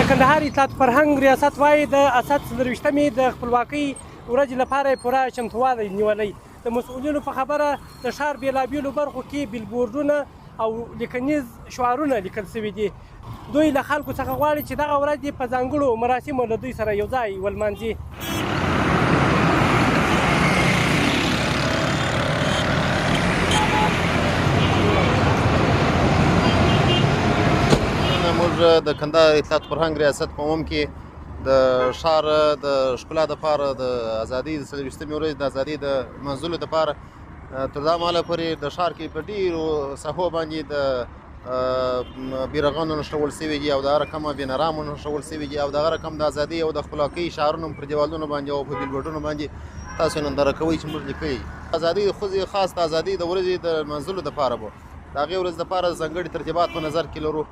کندهار اطلاعات فرهنګ ریاست وایي د اسد 24مې د خپلواکۍ ورځې لپاره یې پوره چمتووالی نیولی. د مسؤلینو په خبره د ښار بېلابېلو برخو کې بیلبورډونه او لیکنیز شعارونه لیکل شوي دي. دوی له خلکو څخه غواړي چې دغه ورځ په ځانګړو مراسمو له دوی سره یو ځای ولمانځي. موږ د کندهار اطلاعات فرهنګ ریاست په عموم کې د ښار د ښکلا دپاره د ازادۍ د 24مې ورځې د ازادۍ د لمانځلو دپاره تر دا مهاله پورې د ښار کې په ډېرو ساحو باندې د بیرغانو نښلول شوي دي او د هغه رقمه بینرامو نښلول شوي دي او د هغه رقم د ازادۍ او د خپلواکۍ شعارونه پر دیوالونو باندې او په بیلبورډونو باندې تاسو ننداره کوئ چې موږ لیکلي. ازادۍ د ښځې خاص د ازادۍ د ورځې د لمانځلو دپاره به د هغې ورځې دپاره ځانګړي ترتیبات په نظر کې لرو.